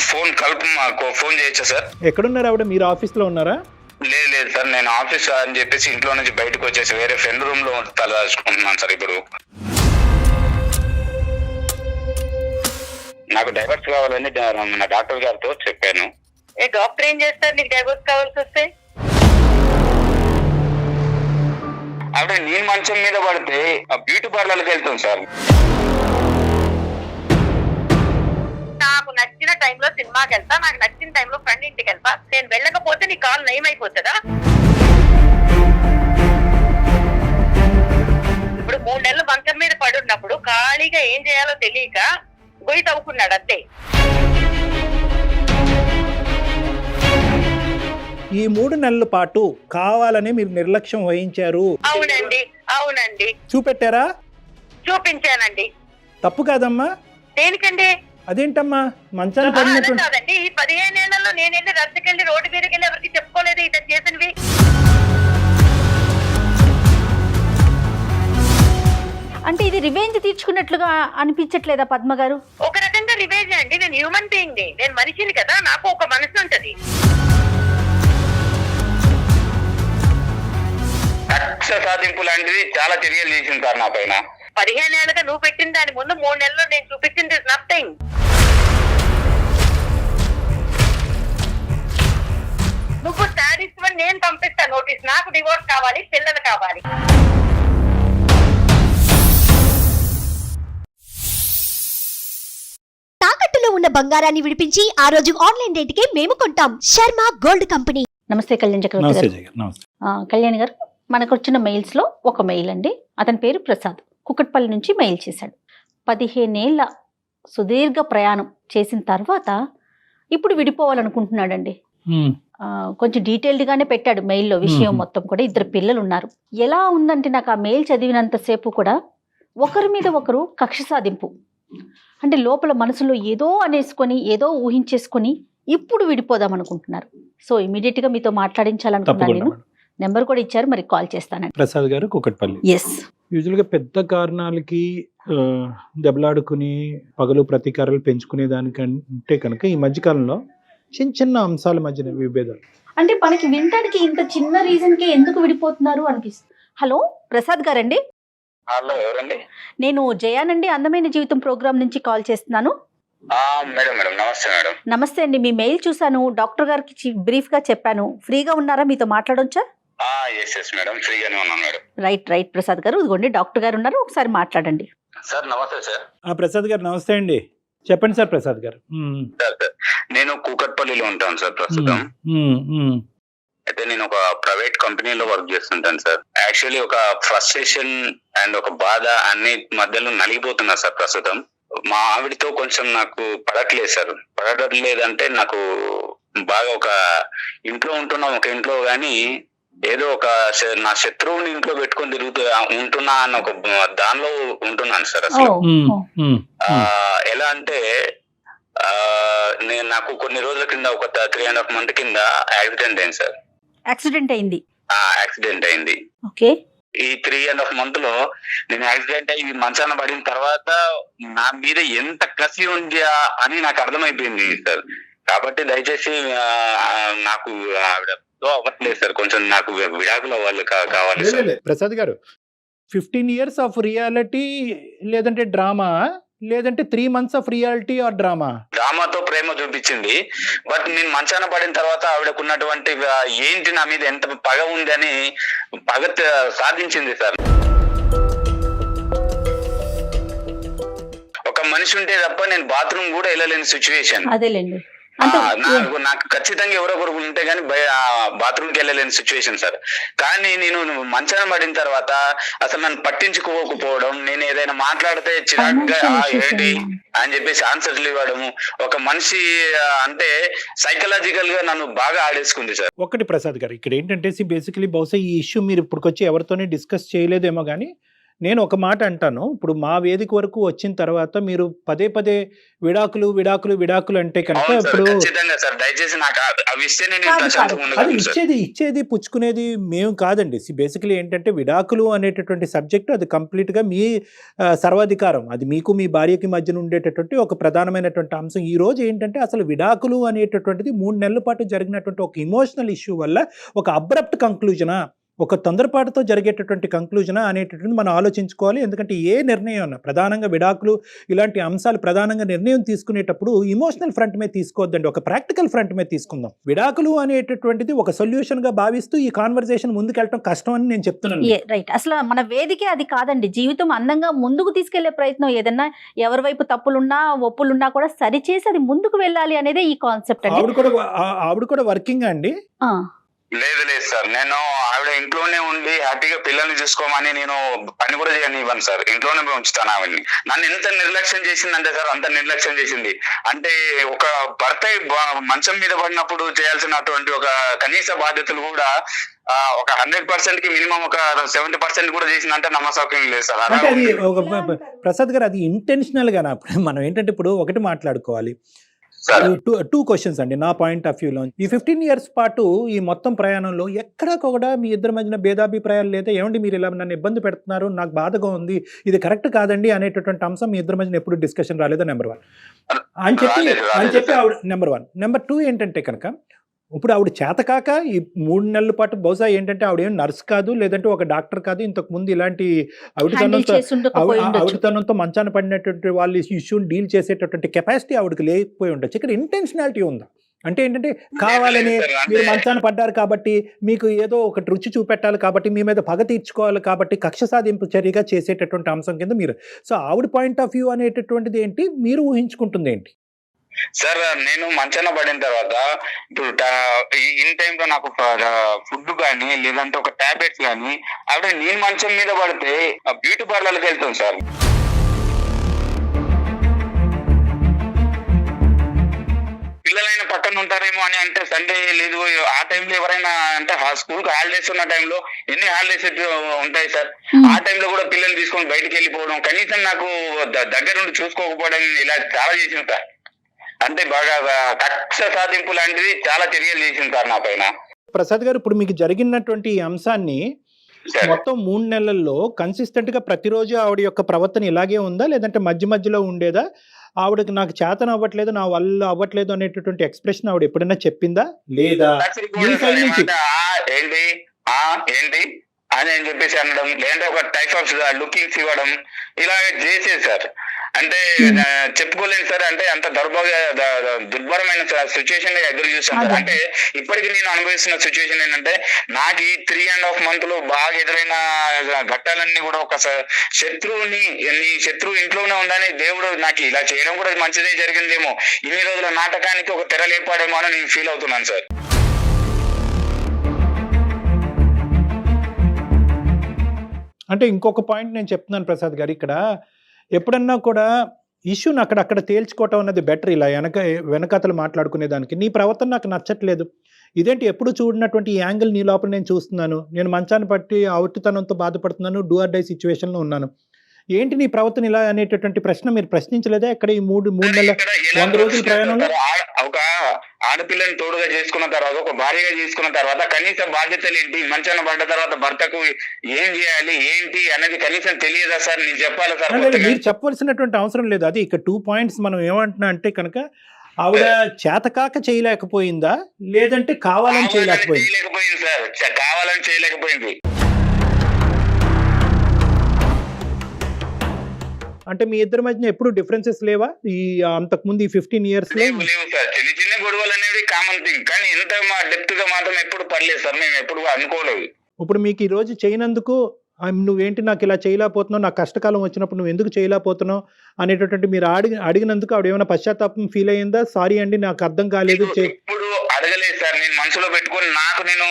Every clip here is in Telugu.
ఫోన్ మాకు ఫోన్ చేయొచ్చా సార్? ఎక్కడున్నారు ఆవిడ? మీరు ఆఫీస్లో ఉన్నారా? లేదు సార్, నేను ఆఫీస్ అని చెప్పేసి ఇంట్లో నుంచి బయటకు వచ్చేసి వేరే ఫ్రెండ్ రూమ్ లో తలదాచుకుంటున్నాను సార్. ఇప్పుడు నాకు డైవర్స్ కావాలని నా డాక్టర్ గారితో చెప్పాను. డాక్టర్ ఏం చేస్తారు నీకు డైవర్స్ కావాల్సి వస్తే? ఆవిడ నేను మంచం మీద పడితే బ్యూటీ పార్లర్కి వెళ్తాం సార్. నాకు నచ్చిన టైంలో సినిమాకి వెళ్తా, నాకు నచ్చిన టైంలో ఫ్రెండ్ ఇంటికి వెళ్తా. నేను వెళ్ళకపోతే నీ కాల్ నయమైపోతుందా? ఇప్పుడు 3 నెలలు మంచం మీద పడున్నప్పుడు ఖాళీగా ఏం చేయాలో తెలియక గొయ్యి తవ్వుకున్నాడు అంతే. ఈ 3 నెలల పాటు కావాలని మీరు నిర్లక్ష్యం వహించారు. అవునండి. చూపెట్టారా? చూపించానండి. తప్పు కాదమ్మా. దేనికండి? అదేంటమ్మా మంచాన్ని పడినట్టు? కాదండి, ఈ 15 ఏళ్లలో నేను వెళ్ళి రద్దకెళ్ళి రోడ్డు మీదకి వెళ్ళి ఎవరికి చెప్పుకోలేదు ఇట్లా చేసినవి. అంటే ఇది రివెంజ్ తీర్చుకున్నట్లుగా అనిపించట్లేదా పద్మ గారు? ఒక రకంగా రివేజ్ అండి. నేను హ్యూమన్ బీయింగ్, నేను మనిషిని కదా, నాకు ఒక మనసు ఉంటది. కక్ష సాధింపు లాంటిది చాలా చర్యలు చేసింది సార్ నా పైన. 15 ఏళ్ళుగా నువ్వు పెట్టిన దాని ముందు 3 నెలల్లో నేను చూపించింది నథింగ్. నువ్వు శారీస్ నేను పంపిస్తా నోటీస్. నాకు డివోర్స్ కావాలి, పిల్లలు కావాలి. తాకట్టులో ఉన్న బంగారాన్ని విడిపించి ఆ రోజు ఆన్లైన్ రేటుకే మేము కొంటాం. Sharma gold company. నమస్తే కళ్యాణ్ చక్రవర్తి గారు. కళ్యాణ్ గారు, మనకు వచ్చిన మెయిల్స్ లో ఒక మెయిల్ అండి. అతని పేరు ప్రసాద్, కుకట్పల్లి నుంచి మెయిల్ చేశాడు. 15 ఏళ్ల సుదీర్ఘ ప్రయాణం చేసిన తర్వాత ఇప్పుడు విడిపోవాలనుకుంటున్నాడండి. కొంచెం డీటెయిల్డ్ గానే పెట్టాడు మెయిల్లో విషయం మొత్తం కూడా. 2 పిల్లలు ఉన్నారు. ఎలా ఉందంటే నాకు ఆ మెయిల్ చదివినంతసేపు కూడా ఒకరి మీద ఒకరు కక్ష సాధింపు. అంటే లోపల మనసులో ఏదో అనేసుకొని ఏదో ఊహించేసుకొని ఇప్పుడు విడిపోదాం అనుకుంటున్నారు. సో ఇమీడియట్ గా మీతో మాట్లాడించాలనుకున్నాను. నేను నెంబర్ కూడా ఇచ్చారు, మరి కాల్ చేస్తానండి. ప్రసాద్ గారు, కుకట్పల్లి. ఎస్. యూజువల్గా పెద్ద కారణాలకి దెబ్బలాడుకుని పగలు ప్రతీకారాలు పెంచుకునే దానికంటే కనుక ఈ మధ్యకాలంలో చిన్న చిన్న అంశాల మధ్యన విభేదాలు. అంటే మనకి వినటానికి ఇంత చిన్న రీజన్ కి ఎందుకు విడిపోతున్నారు అనిపిస్తుంది. హలో ప్రసాద్ గారండి? హలో, ఎవరండి? నేను జయానండి, అందమైన జీవితం ప్రోగ్రామ్ నుంచి కాల్ చేస్తున్నాను. మేడం నమస్తే మేడం. నమస్తే అండి. మీ మెయిల్ చూసాను, డాక్టర్ గారికి బ్రీఫ్ గా చెప్పాను. ఫ్రీగా ఉన్నారా? మీతో మాట్లాడొచ్చా? ఎస్ మేడం, ఫ్రీగానే ఉన్నాను మేడం. రైట్ ప్రసాద్ గారు, ఇదిగోండి డాక్టర్ గారు ఉన్నారు, ఒకసారి మాట్లాడండి. సార్ నమస్తే సార్. ప్రసాద్ గారు నమస్తే అండి. చెప్పండి సార్. ప్రసాద్ గారు, సార్ నేను కూకట్పల్లిలో ఉంటాను సార్ ప్రస్తుతం. అయితే నేను ఒక ప్రైవేట్ కంపెనీలో వర్క్ చేస్తుంటాను సార్. యాక్చువల్లీ ఒక ఫ్రస్ట్రేషన్ అండ్ ఒక బాధ అన్ని మధ్యలో నలిగిపోతున్నా సార్ ప్రస్తుతం. మా ఆవిడతో కొంచెం నాకు పడట్లేదు సార్. పడట్లేదంటే నాకు బాగా ఒక ఇంట్లో ఉంటున్నాం, ఒక ఇంట్లో గానీ ఏదో ఒక నా శత్రువుని ఇంట్లో పెట్టుకొని ఉంటున్నా అన్న ఒక దానిలో ఉంటున్నాను సార్ అసలు. ఎలా అంటే నాకు కొన్ని రోజుల కింద ఒక 3.5 months కింద యాక్సిడెంట్ అయింది సార్. యాక్సిడెంట్ అయింది. ఓకే. ఈ 3.5 months లో నేను యాక్సిడెంట్ అయ్యి మంచాన పడిన తర్వాత నా మీద ఎంత కసి ఉంది అని నాకు అర్థమైపోయింది సార్. కాబట్టి దయచేసి నాకు ఆవిడతో అవ్వట్లేదు సార్. కొంచెం నాకు విడాకుల వాళ్ళు కావాలి సార్. ప్రసాద్ గారు, 15 years ఆఫ్ రియాలిటీ లేదంటే డ్రామా, లేదంటే 3 months of reality or drama? డ్రామాతో ప్రేమ చూపించింది. బట్ నేను మంచాన పడిన తర్వాత ఆవిడకున్నటువంటి ఏంటి నా మీద ఎంత పగ ఉంది అని పగ సాధించింది సార్. ఒక మనిషి ఉంటే తప్ప నేను బాత్రూమ్ కూడా వెళ్ళలేని సిచ్యువేషన్. అదేలేండి. నాకు ఖచ్చితంగా ఎవరొకరు ఉంటే గానీ బాత్రూమ్కి వెళ్ళలేని సిచ్యువేషన్ సార్. కానీ నేను మంచాన పడిన తర్వాత అసలు నన్ను పట్టించుకోకపోవడం, నేను ఏదైనా మాట్లాడితే చిరాకుగా ఏంటి అని చెప్పేసి ఆన్సర్లు ఇవ్వడము, ఒక మనిషి అంటే సైకలాజికల్ గా నన్ను బాగా ఆడేసుకుంది సార్. ఒకటి ప్రసాద్ గారు, ఇక్కడ ఏంటంటే బేసికలీ బహుశా ఈ ఇష్యూ మీరు ఇప్పటికొచ్చి ఎవరితోనే డిస్కస్ చేయలేదేమో కానీ నేను ఒక మాట అంటాను, ఇప్పుడు మా వేదిక వరకు వచ్చిన తర్వాత మీరు పదే పదే విడాకులు విడాకులు విడాకులు అంటే కనుక అవును సార్, ఇప్పుడు ఖచ్చితంగా సార్. దయచేసి నాకు అవి ఇస్తేనే నేను కాదు, ప్రశాంతంగా అది ఉండగలను సార్. ఇచ్చేది పుచ్చుకునేది మేము కాదండి. బేసికలీ ఏంటంటే విడాకులు అనేటటువంటి సబ్జెక్ట్ అది కంప్లీట్గా మీ సర్వాధికారం, అది మీకు మీ భార్యకి మధ్యన ఉండేటటువంటి ఒక ప్రధానమైనటువంటి అంశం. ఈ రోజు ఏంటంటే అసలు విడాకులు అనేటటువంటిది 3 నెలల పాటు జరిగినటువంటి ఒక ఇమోషనల్ ఇష్యూ వల్ల ఒక అబ్రప్ట్ కంక్లూజనా, ఒక తొందరపాటుతో జరిగేటటువంటి కంక్లూజనా అనేటటువంటి మనం ఆలోచించుకోవాలి. ఎందుకంటే ఏ నిర్ణయం అన్నా ప్రధానంగా విడాకులు ఇలాంటి అంశాలు ప్రధానంగా నిర్ణయం తీసుకునేటప్పుడు ఇమోషనల్ ఫ్రంట్ మీద తీసుకోవద్దండి, ఒక ప్రాక్టికల్ ఫ్రంట్ మీద తీసుకుందాం. విడాకులు అనేటటువంటిది ఒక సొల్యూషన్ గా భావిస్తూ ఈ కాన్వర్సేషన్ ముందుకెళ్ళటం కష్టం అని నేను చెప్తున్నాను. రైట్. అసలు మన వేదికే అది కాదండి. జీవితం అందంగా ముందుకు తీసుకెళ్లే ప్రయత్నం, ఏదన్నా ఎవరి వైపు తప్పులున్నా ఒప్పులున్నా కూడా సరిచేసి అది ముందుకు వెళ్ళాలి అనేదే ఈ కాన్సెప్ట్ అండి. ఆవిడ కూడా వర్కింగ్ అండి. లేదు సార్, నేను ఆవిడ ఇంట్లోనే ఉండి హ్యాపీగా పిల్లల్ని చూసుకోమని నేను పని కూడా చేయనివ్వను సార్. ఇంట్లోనే ఉంచుతాను ఆవిడ్ని. నన్ను ఎంత నిర్లక్ష్యం చేసిందంటే సార్, అంత నిర్లక్ష్యం చేసింది. అంటే ఒక భర్త మంచం మీద పడినప్పుడు చేయాల్సినటువంటి ఒక కనీస బాధ్యతలు కూడా ఒక 100% కి మినిమం ఒక 70% కూడా చేసిందంటే నమ్మసౌక్యం లేదు సార్. అంటే అది ఒక ప్రసాద్ గారు అది ఇంటెన్షనల్ గా మనం ఏంటంటే ఇప్పుడు ఒకటి మాట్లాడుకోవాలి. 2 క్వశ్చన్స్ అండి నా పాయింట్ ఆఫ్ వ్యూలో. ఈ 15 years పాటు ఈ మొత్తం ప్రయాణంలో ఎక్కడా కూడా మీ ఇద్దరి మధ్యన భేదాభిప్రాయాలు లేదా, ఏమండి మీరు ఇలా నన్ను ఇబ్బంది పెడుతున్నారు, నాకు బాధగా ఉంది, ఇది కరెక్ట్ కాదండి అనేటటువంటి అంశం మీ ఇద్దరి మధ్యన ఎప్పుడు డిస్కషన్ రాలేదా? నెంబర్ 1 అని చెప్పి ఆవిడ నెంబర్ 1. నెంబర్ 2 ఏంటంటే కనుక ఇప్పుడు ఆవిడ చేతకాక ఈ 3 నెలల పాటు బహుశా ఏంటంటే ఆవిడ ఏం నర్స్ కాదు, లేదంటే ఒక డాక్టర్ కాదు, ఇంతకు ముందు ఇలాంటి ఆవిడతనంతో మంచాన పడినటువంటి వాళ్ళు ఇష్యూని డీల్ చేసేటటువంటి కెపాసిటీ ఆవిడకి లేకపోయి ఉండొచ్చు. ఇక్కడ ఇంటెన్షనాలిటీ ఉందా అంటే ఏంటంటే కావాలని మీరు మంచాన పడ్డారు కాబట్టి, మీకు ఏదో ఒక రుచి చూపెట్టాలి కాబట్టి, మీ మీద పగ తీర్చుకోవాలి కాబట్టి కక్ష సాధింపు చర్యగా చేసేటటువంటి అంశం కింద మీరు, సో ఆవిడ పాయింట్ ఆఫ్ వ్యూ అనేటటువంటిది ఏంటి, మీరు ఊహించుకుంటుంది ఏంటి? సార్, నేను మంచాన పడిన తర్వాత ఇప్పుడు ఇన్ టైంలో నాకు ఫుడ్ కానీ లేదంటే ఒక టాబ్లెట్స్ కానీ ఆవిడ నేను మంచం మీద పడితే బ్యూటీ పార్లర్కి వెళ్తాం సార్. పిల్లలైన పక్కన ఉంటారేమో అని అంటే సండే లేదు ఆ టైంలో ఎవరైనా అంటే స్కూల్ కి హాలిడేస్ ఉన్న టైంలో ఎన్ని హాలిడేస్ ఉంటాయి సార్, ఆ టైంలో కూడా పిల్లల్ని తీసుకొని బయటకు వెళ్ళిపోవడం, కనీసం నాకు దగ్గర నుండి చూసుకోకపోవడం, ఇలా చాలా చేసింది సార్. అంటే బాగా కక్ష సాధింపు లాంటిది చాలా చర్యలు చేసింది సార్ నా పైన. ప్రసాద్ గారు, ఇప్పుడు మీకు జరిగినటువంటి ఈ అంశాన్ని మొత్తం 3 నెలల్లో కన్సిస్టెంట్ గా ప్రతిరోజు ఆవిడ యొక్క ప్రవర్తన ఇలాగే ఉందా, లేదంటే మధ్య మధ్యలో ఉండేదా? ఆవిడకి నాకు చేతన అవ్వట్లేదు, నా వల్ల అవ్వట్లేదు అనేటటువంటి ఎక్స్ప్రెషన్ ఆవిడ ఎప్పుడైనా చెప్పిందా లేదా? ఏంటి ఏంటి అని చెప్పేసి అనడం, లేదంటే ఒక టైప్ ఆఫ్ లుకింగ్స్ ఇవ్వడం, ఇలా చేసేది సార్. అంటే చెప్పుకోలేను సార్, అంటే అంత దుర్భరమైన సిచ్యువేషన్ ఎదురు చూసాను సార్. అంటే ఇప్పటికి నేను అనుభవిస్తున్న సిచ్యువేషన్ ఏంటంటే, నాకు ఈ 3.5 months లో బాగా ఎదురైన ఘట్టాలన్నీ కూడా ఒక శత్రువుని, నీ శత్రువు ఇంట్లోనే ఉండని దేవుడు నాకు ఇలా చేయడం కూడా మంచిదే జరిగిందేమో, ఇన్ని రోజుల నాటకానికి ఒక తెర లేపాడేమో అని నేను ఫీల్ అవుతున్నాను సార్. అంటే ఇంకొక పాయింట్ నేను చెప్తున్నాను ప్రసాద్ గారు, ఇక్కడ ఎప్పుడన్నా కూడా ఇష్యూని అక్కడ తేల్చుకోవటం అన్నది బెటర్. ఇలా వెనకతలు మాట్లాడుకునే దానికి నీ ప్రవర్తన నాకు నచ్చట్లేదు, ఇదేంటి ఎప్పుడు చూడనటువంటి ఈ యాంగిల్ నీ లోపల నేను చూస్తున్నాను, నేను మంచాన్ని పట్టి అవుటితనంతో బాధపడుతున్నాను, డూ ఆర్ డై సిచ్యువేషన్లో ఉన్నాను, ఏంటి నీ ప్రవర్తన ఇలా అనేటటువంటి ప్రశ్న మీరు ప్రశ్నించలేదా? ఇక్కడ ఈ 3 నెలల 100 రోజుల ప్రయాణంలో ఒక ఆడపిల్లని తోడుగా చేసుకున్న తర్వాత, ఒక భార్యగా చేసుకున్న తర్వాత కనీస బాధ్యతలు ఏంటి, మంచాన పడ్డ తర్వాత భర్తకు ఏం చేయాలి ఏంటి అనేది కనీసం తెలియదా సార్? నేను చెప్పాలి సార్? మీరు చెప్పవలసినటువంటి అవసరం లేదు. అది ఇక్కడ 2 points మనం ఏమంటున్నా అంటే కనుక, ఆవిడ చేతకాక చేయలేకపోయిందా, లేదంటే కావాలని చేయలేకపోయింది సార్? కావాలని చేయలేకపోయింది. అంటే మీ ఇద్దరి మధ్య ఎప్పుడు డిఫరెన్సెస్ లేవా ఈ అంతకుముందు ఈ 15 years లో? లేవు సార్, చిన్న చిన్న గొడవలు అనేవి కామన్ థింగ్, కానీ ఎంత డెప్త్ గా మాత్రం ఎప్పుడు పర్లేదు సార్, మేము ఎప్పుడు అనుకోలేదు. ఇప్పుడు మీకు ఈ రోజు చేయనందుకు నువ్వేంటి నాకు ఇలా చేయలేకపోతున్నావు, నాకు కష్టకాలం వచ్చినప్పుడు నువ్వు ఎందుకు చేయలేకపోతున్నావు అనేటటువంటి మీరు అడిగినందుకు ఆవిడ ఏమైనా పశ్చాత్తాపం ఫీల్ అయ్యిందా? సారీ అండి నాకు అర్థం కాలేదు. ఇప్పుడు అడగలేదు సార్. నేను మనసులో పెట్టుకొని నాకు నేను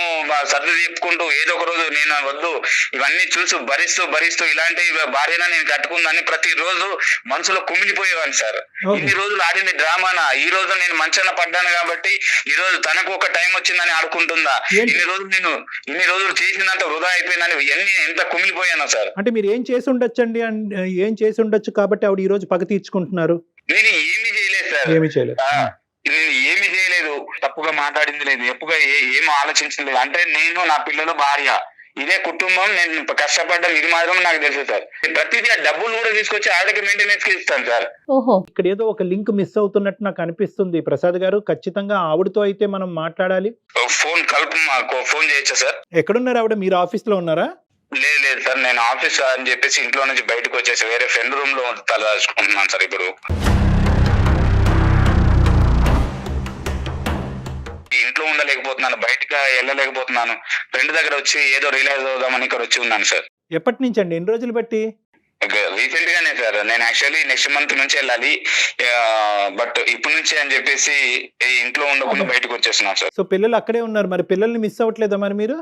సర్ది చెప్పుకుంటూ ఏదో ఒక రోజు నేను వద్దు ఇవన్నీ చూసి భరిస్తూ ఇలాంటి భార్యన నేను కట్టుకుందని ప్రతిరోజు మనసులో కుమిలిపోయేవాడిని సార్. ఇన్ని రోజులు ఆడింది డ్రామానా, ఈ రోజు నేను మంచాన పడ్డాను కాబట్టి ఈ రోజు తనకు ఒక టైం వచ్చిందని ఆడుకుంటుందా, ఇన్ని రోజులు చేసినంత వృధా అయిపోయిందని ఎంత కుమిలిపోయాను సార్. అంటే మీరు ఏం చేసి ఉండొచ్చు అండి, ఏం చేసి ఉండొచ్చు కాబట్టి ఆవిడ ఈ రోజు పగ తీర్చుకుంటున్నారు? నేను ఏమీ చేయలేదు సార్, ఏమీ చేయలేదు. నేను ఏమి చేయలేదు, తప్పుగా మాట్లాడింది లేదు, ఎప్పుగా ఏం ఆలోచించలేదు. అంటే నేను, నా పిల్లలు, భార్య, ఇదే కుటుంబం, నేను కష్టపడ్డం ఇది మాత్రం నాకు తెలుసు సార్. ప్రతిదీ ఆ డబ్బులు కూడా తీసుకొచ్చి ఆవిడకి మెయింటెనెన్స్ కి ఇస్తాను సార్. ఓహో, ఇక్కడ ఏదో ఒక లింక్ మిస్ అవుతున్నట్టు నాకు అనిపిస్తుంది ప్రసాద్ గారు. ఖచ్చితంగా ఆవిడతో అయితే మనం మాట్లాడాలి. ఫోన్ చేయొచ్చా సార్? ఎక్కడున్నారు ఆవిడ? మీరు ఆఫీస్ లో ఉన్నారా? లేదు సార్, నేను ఆఫీస్ అని చెప్పేసి ఇంట్లో నుంచి బయటకు వచ్చేసి వేరే ఫ్రెండ్ రూమ్ లో తలదాచుకుంటున్నాను సార్. ఇప్పుడు ఇంట్లో ఉండలేకపోతున్నాను, బయటకు వెళ్ళలేకపోతున్నాను. ఫ్రెండ్ దగ్గర వచ్చి ఏదో రిలైజ్ అవుదామని ఇక్కడ వచ్చి ఉన్నాను సార్. ఎప్పటి నుంచి అండి? ఎన్ని రోజులు బట్టి? రీసెంట్ గానే సార్. నేను యాక్చువల్లీ నెక్స్ట్ మంత్ నుంచి వెళ్ళాలి, బట్ ఇప్పటి నుంచి అని చెప్పేసి ఇంట్లో ఉండకుండా బయటకు వచ్చేస్తున్నాను సార్. సో పిల్లలు అక్కడే ఉన్నారు, మరి పిల్లల్ని మిస్ అవ్వట్లేదా మరి మీరు?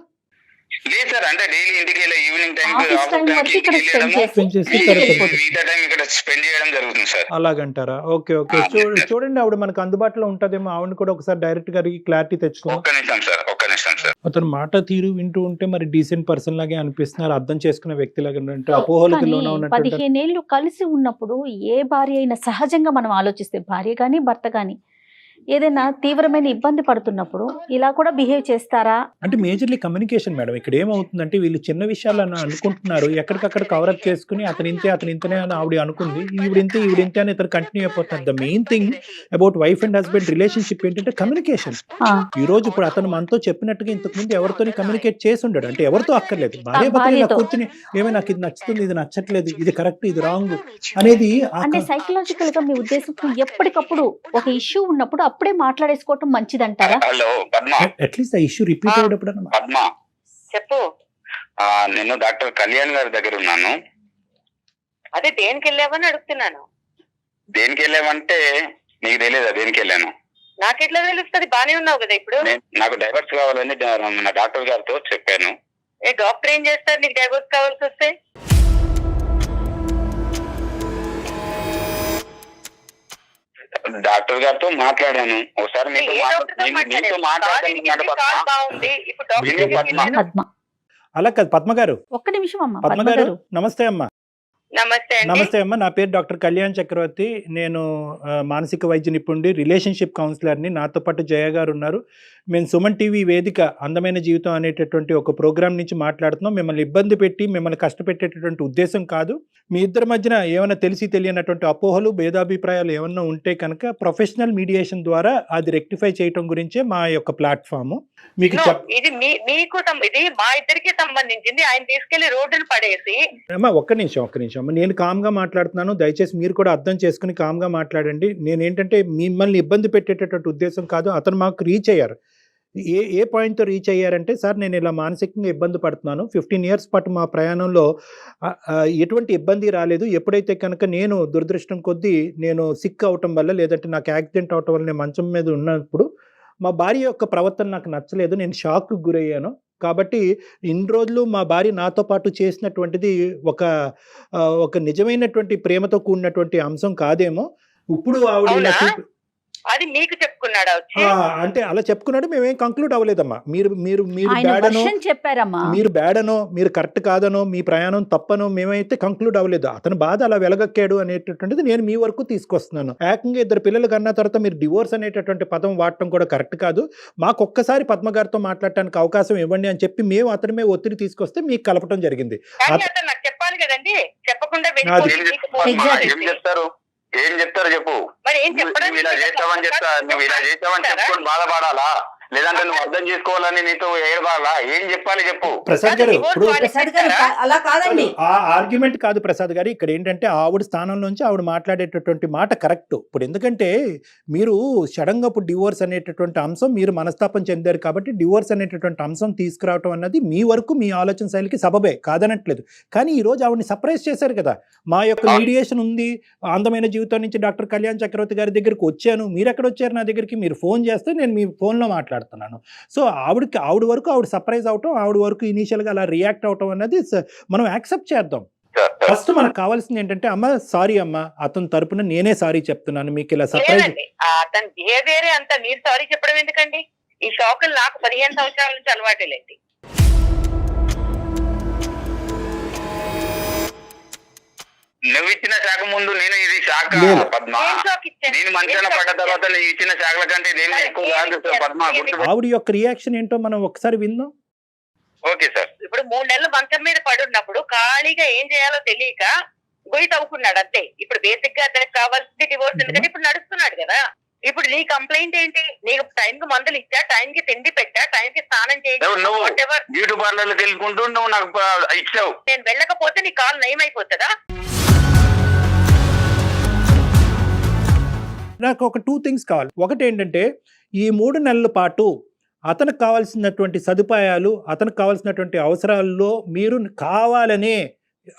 లేదు సార్, అంటే డైలీ ఇంటికి వెళ్ళి ఈవినింగ్ టైం మిగతా టైం ఇక్కడ స్పెండ్ చేయడం జరుగుతుంది సార్. అలాగంటారా? Okay okay. చూడండి ఆవిడ మనకు అందుబాటులో ఉంటదేమో, ఆవిడ కూడా ఒకసారి డైరెక్ట్ గా క్లారిటీ తెచ్చుకో. ఒక్క నిమిషం సార్. అతను మాట తీరు వింటూ ఉంటే మరి డీసెంట్ పర్సన్ లాగే అనిపిస్తున్నారు, అర్థం చేసుకునే వ్యక్తి లాగా. అపోహలకు లోన ఉన్నట్టు. 15 ఏళ్ళు కలిసి ఉన్నప్పుడు ఏ భార్య అయినా సహజంగా మనం ఆలోచిస్తే, భార్య కానీ భర్త కానీ ఏదైనా తీవ్రమైన ఇబ్బంది పడుతున్నప్పుడు ఇలా కూడా బిహేవ్ చేస్తారా? అంటే మేజర్లీ కమ్యూనికేషన్ మేడం. ఇక్కడ ఏమవుతుందంటే వీళ్ళు చిన్న విషయాలు అనుకుంటున్నారు, ఎక్కడికక్కడ కవరప్ చేసుకుని అతను ఇంతే అని ఆవిడ అనుకుంది, ఈవిడింతే అని ఇతను కంటిన్యూ అయిపోతున్నారు. The main thing about wife and husband relationship ఏంటంటే కమ్యూనికేషన్. ఈ రోజు ఇప్పుడు అతను మనతో చెప్పినట్టుగా ఇంతకు ముందు ఎవరితో కమ్యూనికేట్ చేసి ఉండడు, అంటే ఎవరితో అక్కర్లేదు, భార్య భర్తలు కూర్చుని ఏమో నాకు ఇది నచ్చుతుంది, ఇది నచ్చట్లేదు, ఇది కరెక్ట్, ఇది రాంగ్ అనేది. అంటే సైకలాజికల్ గా మీ ఉద్దేశం ఎప్పటికప్పుడు ఒక ఇష్యూ ఉన్నప్పుడు అప్పుడే మాట్లాడేసుకోవటం మంచిదంటారా? హలో పద్మ, అట్లీస్ట్ ఆ ఇష్యూ రిపీట్ అయ్యేటప్పుడు. పద్మ చెప్పు. నేను డాక్టర్ కళ్యాణ్ గారి దగ్గర ఉన్నాను. అదే దేనికి వెళ్ళావని అడుగుతున్నాను. దేనికి వెళ్ళావంటే నీకు తెలియదా దేనికి వెళ్ళాను? నాకెట్లా తెలుస్తుంది? బానే ఉన్నావు కదా ఇప్పుడు. నాకు డైవర్స్ కావాలని నా డాక్టర్ గారితో చెప్పాను. ఏ డాక్టర్ ఏం చేస్తారు నీకు డైవర్స్ కావాల్సి వస్తే? డాక్టర్ గారితో మాట్లాడాను ఒకసారి. అలా కాదు పద్మ గారు, ఒక్క నిమిషం అమ్మా. పద్మ గారు నమస్తే అమ్మా. నమస్తే అమ్మ, నా పేరు డాక్టర్ కళ్యాణ్ చక్రవర్తి. నేను మానసిక వైద్య నిపుణుడి, రిలేషన్షిప్ కౌన్సిలర్ని. నాతో పాటు జయ గారు ఉన్నారు. మేము సుమన్ టీవీ వేదిక అందమైన జీవితం అనేటటువంటి ఒక ప్రోగ్రామ్ నుంచి మాట్లాడుతున్నాం. మిమ్మల్ని ఇబ్బంది పెట్టి మిమ్మల్ని కష్టపెట్టేటటువంటి ఉద్దేశం కాదు. మీ ఇద్దరి మధ్యన ఏమైనా తెలిసి తెలియనటువంటి అపోహలు, భేదాభిప్రాయాలు ఏమన్నా ఉంటే కనుక ప్రొఫెషనల్ మీడియేషన్ ద్వారా అది రెక్టిఫై చేయటం గురించే మా యొక్క ప్లాట్ఫామ్. మీకు ఇది ఇది మా ఇద్దరికి సంబంధించింది. ఆయన తీసుకెళ్లి రోడ్డును పడేసి. అమ్మా ఒక్క నిమిషం అమ్మ, నేను కామ్గా మాట్లాడుతున్నాను, దయచేసి మీరు కూడా అర్థం చేసుకుని కామ్గా మాట్లాడండి. నేనేంటంటే మిమ్మల్ని ఇబ్బంది పెట్టేటటువంటి ఉద్దేశం కాదు. అతను మాకు రీచ్ అయ్యారు. ఏ పాయింట్తో రీచ్ అయ్యారంటే, సార్ నేను ఇలా మానసికంగా ఇబ్బంది పడుతున్నాను, 15 years పాటు మా ప్రయాణంలో ఎటువంటి ఇబ్బంది రాలేదు. ఎప్పుడైతే కనుక నేను దురదృష్టం కొద్దీ నేను సిక్ అవటం వల్ల, లేదంటే నాకు యాక్సిడెంట్ అవటం వల్ల నేను మంచం మీద ఉన్నప్పుడు మా భార్య యొక్క ప్రవర్తన నాకు నచ్చలేదు, నేను షాక్కు గురయ్యాను. కాబట్టి ఇన్ని రోజులు మా భార్య నాతో పాటు చేసినటువంటిది ఒక నిజమైనటువంటి ప్రేమతో కూడినటువంటి అంశం కాదేమో. ఇప్పుడు ఆవిడ అది మీకు చెప్పుకున్నాడా? అంటే అలా చెప్పుకున్నాడు, మేమేం కంక్లూడ్ అవ్వలేదమ్మా. మీరు చెప్పారమ్మా, మీరు బ్యాడనో, మీరు కరెక్ట్ కాదనో, మీ ప్రయాణం తప్పనో మేమైతే కంక్లూడ్ అవ్వలేదు. అతను బాధ అలా వెలగక్కాడు అనేటటువంటిది నేను మీ వరకు తీసుకొస్తున్నాను. ఏకంగా 2 పిల్లలు కన్నా తర్వాత మీరు డివోర్స్ అనేటటువంటి పదం వాడటం కూడా కరెక్ట్ కాదు. మాకు ఒక్కసారి పద్మ గారితో మాట్లాడటానికి అవకాశం ఇవ్వండి అని చెప్పి మేము అతని మీద ఒత్తిడి తీసుకొస్తే మీకు కలపటం జరిగింది. చెప్పాలి కదండి, చెప్పకుండా ఏం చెప్తారు చెప్పు. మరి ఏం చెప్పడం? నువ్వు ఇలా చేస్తావని చెప్పుకొని బాధపడాలా, లేదంటే నువ్వు అర్థం చేసుకోవాలని నీతో ఏడవాలా? ఏం చెప్పాలి చెప్పు. ప్రసాద్ గారు, ఇప్పుడు అలా కాదండి, ఆ ఆర్గ్యుమెంట్ కాదు ప్రసాద్ గారు. ఇక్కడ ఏంటంటే ఆవిడ స్థానంలోంచి ఆవిడ మాట్లాడేటటువంటి మాట కరెక్ట్. ఇప్పుడు ఎందుకంటే మీరు సడన్ గా ఇప్పుడు డివోర్స్ అనేటటువంటి అంశం, మీరు మనస్తాపం చెందారు కాబట్టి డివోర్స్ అనేటటువంటి అంశం తీసుకురావటం అన్నది మీ వరకు మీ ఆలోచన శైలికి సబబే, కాదనట్లేదు. కానీ ఈ రోజు ఆవిడని సర్ప్రైజ్ చేశారు కదా. మా యొక్క మీడియేషన్ ఉంది, అందమైన జీవితం నుంచి డాక్టర్ కళ్యాణ్ చక్రవర్తి గారి దగ్గరికి వచ్చాను, మీరు ఎక్కడ వచ్చారు నా దగ్గరికి? మీరు ఫోన్ చేస్తే నేను మీ ఫోన్లో మాట్లాడాను. మాట్లాడుతున్నాను. సో ఆవిడ వరకు ఆవిడ సర్ప్రైజ్ అవటం, ఆవిడ వరకు ఇనీషియల్గా అలా రియాక్ట్ అవటం అన్నది మనం యాక్సెప్ట్ చేద్దాం. ఫస్ట్ మనకు కావాల్సింది ఏంటంటే, అమ్మ సారీ అమ్మ, అతని తరపున నేనే సారీ చెప్తున్నాను, మీకు ఇలా సర్ప్రైజ్. లేదండి, అతని బిహేవియరే అంత, మీరు సారీ చెప్పడం ఎందుకండి? ఈ షాకులు నాకు 15 సంవత్సరాల నుంచి అలవాటేలేండి. నువ్వు ఇచ్చిన శాఖ ముందు నేను ఇది శాఖ పద్మ, ఏం షాక్ ఇచ్చాను? నేను మంచాన పడ్డ తర్వాత నువ్వు ఇచ్చిన శాఖల కంటే నేను ఎక్కువ కాదు పద్మ. ఆవిడ యొక్క రియాక్షన్ ఏంటో మనం ఒకసారి విందాం. Okay sir. ఇప్పుడు 3 నెలలు మంచం మీద పడున్నప్పుడు ఖాళీగా ఏం చేయాలో తెలియక గొయ్యి తవ్వుకున్నాడు అంతే. ఇప్పుడు బేసిక్ గా అతనికి కావాల్సింది డివోర్స్, ఎందుకంటే ఇప్పుడు నడుస్తున్నాడు కదా. ఇప్పుడు నీ కంప్లైంట్ ఏంటి? నీకు టైం కి మందులు ఇచ్చా, టైం కి తిండి పెట్టా, టైం కి స్నానం చేయించా, బ్యూటీ పార్లర్లకు వెళ్ళుకుంటూ నువ్వు నాకు ఇచ్చావు. నేను వెళ్ళకపోతే నీ కాలు నయమైపోతుందా? నాకు ఒక 2 థింగ్స్ కావాలి. ఒకటి ఏంటంటే, ఈ 3 నెలల పాటు అతనికి కావాల్సినటువంటి సదుపాయాలు, అతనికి కావాల్సినటువంటి అవసరాల్లో మీరు కావాలనే,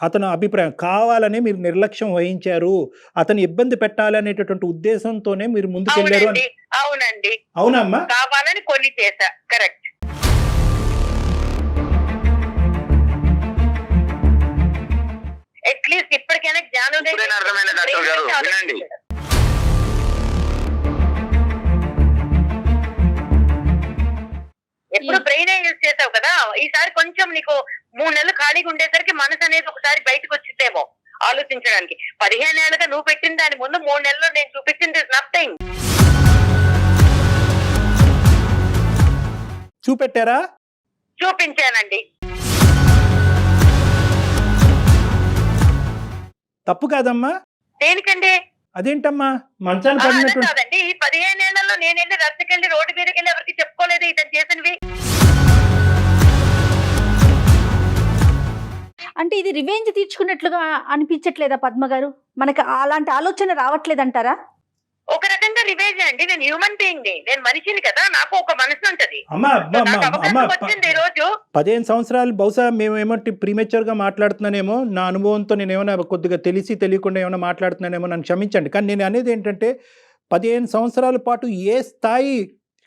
అతని అభిప్రాయం కావాలనే మీరు నిర్లక్ష్యం వహించారు, అతను ఇబ్బంది పెట్టాలనేటటువంటి ఉద్దేశంతోనే మీరు ముందుకెళ్ళారు. అవునండి. అవునమ్మా, కావాలని కొన్ని చేశా. కరెక్ట్. అట్లీస్ట్ ఇప్పటికైనా జ్ఞానం అర్థమైన డాక్టర్ గారు వినండి. ఎప్పుడు బ్రెయిన్ యూజ్ చేసావు కదా, ఈసారి కొంచెం నీకు 3 నెలలు ఖాళీగా ఉండేసరికి మనసు అనేది ఒకసారి బయటకు వచ్చిందేమో ఆలోచించడానికి. 15 ఏళ్ళుగా నువ్వు పెట్టిన దాని ముందు 3 నెలల్లో నేను చూపించింది నథింగ్. చూపెట్టారా? చూపించానండి. తప్పు కాదమ్మా. దేనికండి? అదేంటమ్మా మంచాన్ని పడినట్టు? కాదండి, ఈ 15 ఏళ్లలో నేను వెళ్ళి రచ్చకెళ్ళి రోడ్డు మీదకి వెళ్ళి ఎవరికి చెప్పుకోలేదు ఇతను చేసినవి. అంటే ఇది రివెంజ్ తీర్చుకున్నట్లుగా అనిపించట్లేదా పద్మ గారు? మనకి అలాంటి ఆలోచన రావట్లేదంటారా? ఒక రకంగా రివేజ్ అండి. నేను హ్యూమన్ బీయింగ్ ని, నేను మనిషిని కదా, నాకు ఒక మనసు ఉంటది. వచ్చింది ఈ రోజు 15 సంవత్సరాలు బహుశా మేమేమో ప్రీమెచ్యూర్ గా మాట్లాడుతున్నానేమో, నా అనుభవంతో నేను ఏమైనా కొద్దిగా తెలియకుండా ఏమైనా మాట్లాడుతున్నానేమో, నన్ను క్షమించండి. కానీ నేను అనేది ఏంటంటే, 15 సంవత్సరాల పాటు ఏ స్థాయి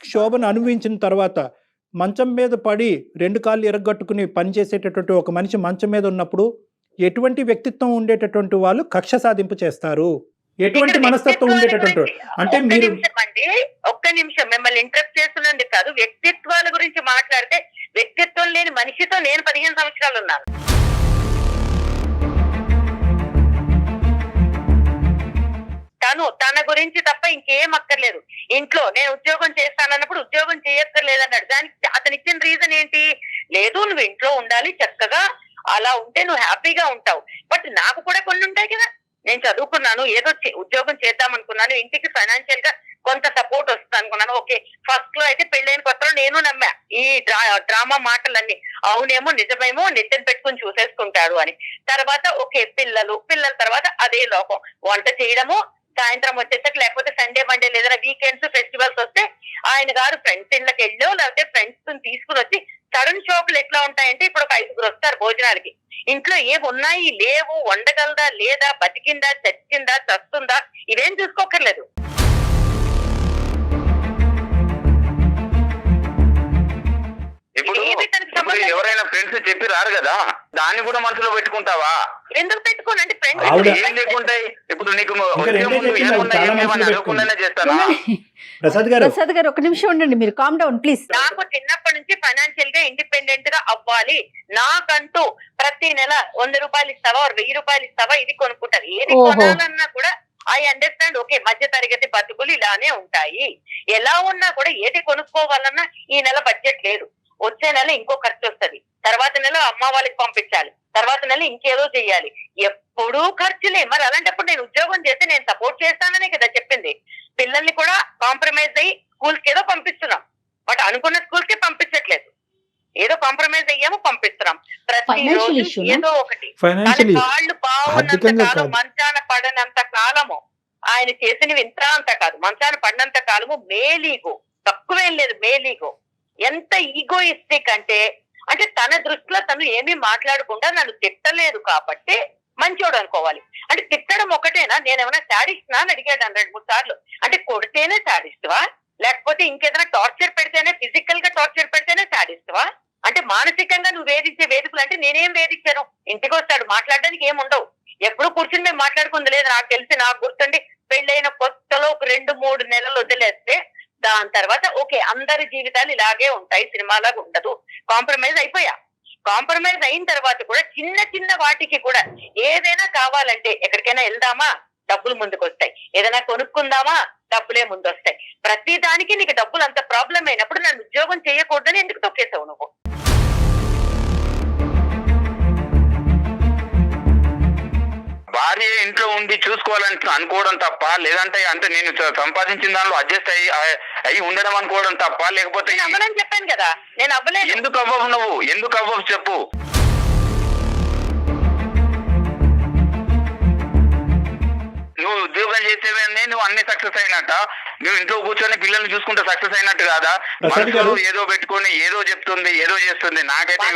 క్షోభను అనుభవించిన తర్వాత మంచం మీద పడి 2 కాళ్ళు ఎరగొట్టుకుని పనిచేసేటటువంటి ఒక మనిషి మంచం మీద ఉన్నప్పుడు ఎటువంటి వ్యక్తిత్వం ఉండేటటువంటి వాళ్ళు కక్ష సాధింపు చేస్తారు? ఎటువంటి మనస్తత్వం ఉండేటటువంటి అంటే మీరు ఒక్క నిమిషం మిమ్మల్ని ఇంటరప్ట్ చేస్తున్నది కాదు, వ్యక్తిత్వాల గురించి మాట్లాడితే వ్యక్తిత్వం లేని మనిషితో నేను 15 సంవత్సరాలు ఉన్నాను. తన గురించి తప్ప ఇంకేం అక్కర్లేదు. ఇంట్లో నేను ఉద్యోగం చేస్తానన్నప్పుడు ఉద్యోగం చేయక్కర్లేదన్నాడు. దానికి అతను ఇచ్చిన రీజన్ ఏంటి? లేదు నువ్వు ఇంట్లో ఉండాలి చక్కగా, అలా ఉంటే నువ్వు హ్యాపీగా ఉంటావు. బట్ నాకు కూడా కొన్ని ఉంటాయి కదా, నేను చదువుకున్నాను, ఏదో ఉద్యోగం చేద్దాం అనుకున్నాను, ఇంటికి ఫైనాన్షియల్ గా కొంత సపోర్ట్ వస్తుంది అనుకున్నాను. ఓకే, ఫస్ట్ లో అయితే పెళ్ళైన కొత్తలో నేను నమ్మా ఈ డ్రామా మాటలన్నీ, అవునేమో నిజమేమో నెత్తిన పెట్టుకుని చూసేసుకుంటాడు అని. తర్వాత ఓకే పిల్లల తర్వాత అదే లోకం, వంట చేయడము, సాయంత్రం వచ్చేసరికి లేకపోతే సండే మండే లేదా వీకెండ్స్ ఫెస్టివల్స్ వస్తే ఆయన గారు ఫ్రెండ్స్ ఇళ్ళకి వెళ్ళో లేకపోతే ఫ్రెండ్స్ తీసుకుని వచ్చి సడన్ షాకులు ఎట్లా ఉంటాయంటే, ఇప్పుడు ఒక 5గురు వస్తారు భోజనాలకి, ఇంట్లో ఏమి ఉన్నాయి లేవు, వండగలదా లేదా, బతికిందా చచ్చిందా చస్తుందా, ఇవేం చూసుకోకర్లేదు. ఇప్పుడు ఎవరైనా ఫ్రెండ్స్ చెప్పి రారు కదా, దాన్ని కూడా మనసులో పెట్టుకుంటావా? ఎందుకు పెట్టుకోనండి? ఫ్రెండ్స్ ఏం లేకుంటాయి. ఇప్పుడు నీకు అడగకుండానే చేస్తానా? ప్రసాద్ గారు ఒక నిమిషం ఉండండి, మీరు కామ్ డౌన్ ప్లీజ్. నాకు చిన్నప్పటి నుంచి ఫైనాన్షియల్ గా ఇండిపెండెంట్ గా అవ్వాలి, నాకంటూ ప్రతి నెల 100 రూపాయలు ఇస్తావా 1000 రూపాయలు ఇస్తావా ఇది కొనుక్కుంటారు. ఏది కొనాలన్నా కూడా ఐ అండర్స్టాండ్. ఓకే, మధ్య తరగతి బతుకులు ఇలానే ఉంటాయి. ఎలా ఉన్నా కూడా ఏది కొనుక్కోవాలన్నా ఈ నెల బడ్జెట్ లేదు, వచ్చే నెల ఇంకో ఖర్చు వస్తుంది, తర్వాత నెల అమ్మ వాళ్ళకి పంపించాలి, తర్వాత నెల ఇంకేదో చెయ్యాలి, ఎప్పుడూ ఖర్చులే. మరి అలాంటప్పుడు నేను ఉద్యోగం చేసి నేను సపోర్ట్ చేస్తాననే కదా చెప్పింది. పిల్లల్ని కూడా కాంప్రమైజ్ అయ్యి స్కూల్కి ఏదో పంపిస్తున్నాం, బట్ అనుకున్న స్కూల్ కి పంపించట్లేదు, ఏదో కాంప్రమైజ్ అయ్యాము పంపిస్తున్నాం. ప్రతిరోజు ఏదో ఒకటి. కాళ్ళు బాగున్నంత కాలం, మంచాన పడనంత కాలము, ఆయన చేసినవి ఇంత అంత కాదు, మంచాన పడినంత కాలము మేలీగో, తక్కువేం లేదు మేలీగో. ఎంత ఈగోయిస్టిక్ అంటే తన దృష్టిలో తను ఏమీ మాట్లాడకుండా నన్ను తిట్టలేదు కాబట్టి మంచోడు అనుకోవాలి. అంటే తిట్టడం ఒకటేనా? నేనేమైనా శాడిస్ట్నా అని అడిగాడు 2-3 సార్లు. అంటే కొడితేనే శాడిస్ట్వా, లేకపోతే ఇంకేదైనా టార్చర్ పెడితేనే, ఫిజికల్ గా టార్చర్ పెడితేనే సాడిస్తావా? అంటే మానసికంగా నువ్వు వేధించే వేదికలు అంటే నేనేం వేధించాను? ఇంటికి వస్తాడు, మాట్లాడడానికి ఏం ఉండవు, ఎప్పుడు కూర్చుని మేము మాట్లాడుకుంది లేదు. నాకు తెలిసి, నాకు గుర్తుండి పెళ్ళైన కొత్తలో ఒక 2-3 నెలలు వదిలేస్తే దాని తర్వాత ఓకే అందరి జీవితాలు ఇలాగే ఉంటాయి, సినిమాలాగా ఉండదు, కాంప్రమైజ్ అయిపోయా. కాంప్రమైజ్ అయిన తర్వాత కూడా చిన్న చిన్న వాటికి కూడా ఏదైనా కావాలంటే ఎక్కడికైనా వెళ్దామా, డబ్బులు ముందుకు వస్తాయి, ఏదైనా కొనుక్కుందామా, డబ్బులే ముందు వస్తాయి. ప్రతి దానికి నీకు డబ్బులు అంత ప్రాబ్లం అయినప్పుడు నన్ను ఉద్యోగం చేయకూడదని ఎందుకు తొక్కేసావు నువ్వు? భార్య ఇంట్లో ఉండి చూసుకోవాలని అనుకోవడం తప్ప, లేదంటే అంటే నేను సంపాదించిన దానిలో అడ్జస్ట్ అయ్యి ఉండడం అనుకోవడం తప్ప, లేకపోతే అవ్వనని చెప్పాను కదా, నేను అవ్వలేదు. ఎందుకు అవ్వవు నువ్వు? ఎందుకు అవ్వవు చెప్పు. నువ్వు ఉద్యోగం చేసేవన్నీ నువ్వు అన్ని సక్సెస్ అయినట్ట, నువ్వు ఇంట్లో కూర్చొని పిల్లల్ని చూసుకుంటే సక్సెస్ అయినట్టు కాదా? మనసులో ఏదో పెట్టుకొని ఏదో చెప్తుంది, ఏదో చేస్తుంది. నాకైతే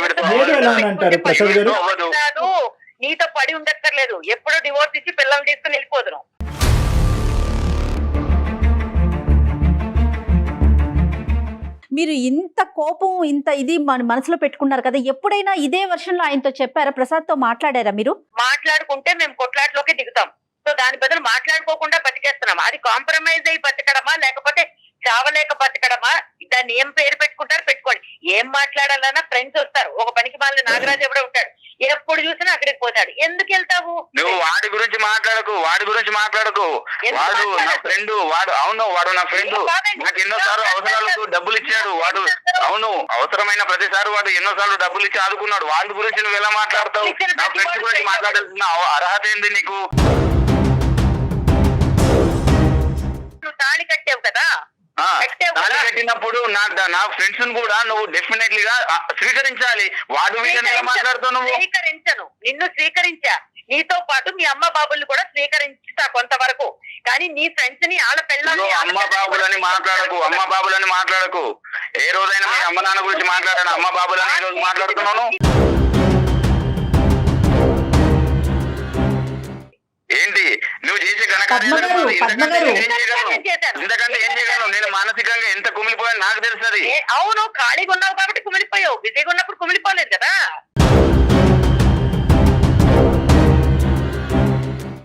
అవ్వదు. నీతో పడి ఉండక్కర్లేదు, ఎప్పుడో డివోర్స్ ఇచ్చి పిల్లల్ని తీసుకుని వెళ్ళిపోదును. మీరు ఇంత కోపం, ఇంత ఇది మన మనసులో పెట్టుకున్నారు కదా, ఎప్పుడైనా ఇదే వర్షన్ లో ఆయనతో చెప్పారా? ప్రసాద్ తో మాట్లాడారా మీరు? మాట్లాడుకుంటే మేము కొట్లాట్లోకి దిగుతాం. సో దాని బదులు మాట్లాడుకోకుండా బతికేస్తున్నాం. అది కాంప్రమైజ్ అయి బతకడమా, లేకపోతే చావలేక బతకడమా? దాన్ని ఏం పేరు పెట్టుకుంటారు పెట్టుకోండి. ఏం మాట్లాడాలన్నా ఫ్రెండ్స్ వస్తారు. ఒక పనికి మాలిన నాగరాజు ఎవడో ఉంటాడు, ఎప్పుడు చూసినా అక్కడికి పోతాడు. ఎందుకు వెళ్తావు నువ్వు? వాడి గురించి మాట్లాడకు, వాడి గురించి మాట్లాడకు. వాడు నా ఫ్రెండ్, వాడు అవును, వాడు నా ఫ్రెండ్. నాకు ఎన్నోసార్లు అవసరాలకు డబ్బులు ఇచ్చాడు వాడు. అవును, అవసరమైన ప్రతిసారి వాడు ఎన్నోసార్లు డబ్బులు ఇచ్చి ఆదుకున్నాడు. వాడి గురించి నువ్వు ఎలా మాట్లాడతావు? నా ఫ్రెండ్స్ గురించి మాట్లాడాల్సిన అర్హత ఏంది నీకు? నువ్వు తాళి కట్టావు కదా, తాళి కట్టినప్పుడు నా ఫ్రెండ్స్ కూడా నువ్వు డెఫినెట్లీగా స్వీకరించాలి. వాడు విషయం ఎలా మాట్లాడుతావు నువ్వు? స్వీకరించను, నిన్ను స్వీకరించా. నీతో పాటు మీ అమ్మ బాబుల్ని కూడా స్వీకరించా కొంతవరకు. కానీ నీ ఫ్రెండ్స్ ని, ఆళ్ళ పిల్లల్ని అమ్మ బాబులని మాట్లాడకు, అమ్మ బాబులని మాట్లాడకు. ఏ రోజైనా మీ అమ్మ నాన్న గురించి మాట్లాడాను? అమ్మ బాబులని ఈ రోజు మాట్లాడుతున్నాను. ఏంటి నువ్వు చేసే ఘనకార్యాలు? ఇంతకంటే ఏం చేయగలను? నేను మానసికంగా ఎంత కుమిలిపోయాను నాకు తెలుస్తుంది. అవును, ఖాళీగా ఉన్నావు కాబట్టి కుమిలిపోయావు, బిజీగా ఉన్నప్పుడు కుమిలిపోలేదు కదా.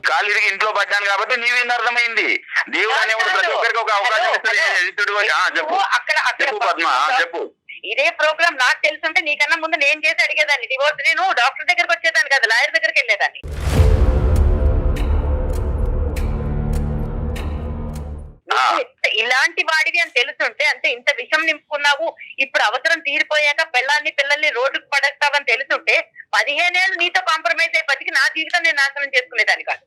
కాలు తిరిగి ఇంట్లో పడ్డాను కాబట్టి నీవేంది అర్థమైంది. దేవుడు అనేవాడు ప్రతి ఒక్కరికి ఒక అవకాశం ఇస్తాడు. చెప్పు పద్మ, చెప్పు. ఇదే ప్రోగ్రామ్ నాకు తెలుసుంటే నీకన్నా ముందు నేను చేసి అడిగేదాన్ని డివోర్స్. నేను డాక్టర్ దగ్గరకు వచ్చేదాన్ని కదా, లాయర్ దగ్గరికి వెళ్ళేదాన్ని. ఇలాంటి వాడివి అని తెలుసుంటే, అంటే ఇంత విషం నింపుకున్నావు, ఇప్పుడు అవసరం తీరిపోయాక పిల్లల్ని రోడ్డుకు పడేస్తావని తెలుసుంటే 15 ఏళ్ళు నీతో కాంప్రమైజ్ అయి బతికి నా జీవితం నేను నాశనం చేసుకునేదాన్ని కాదు.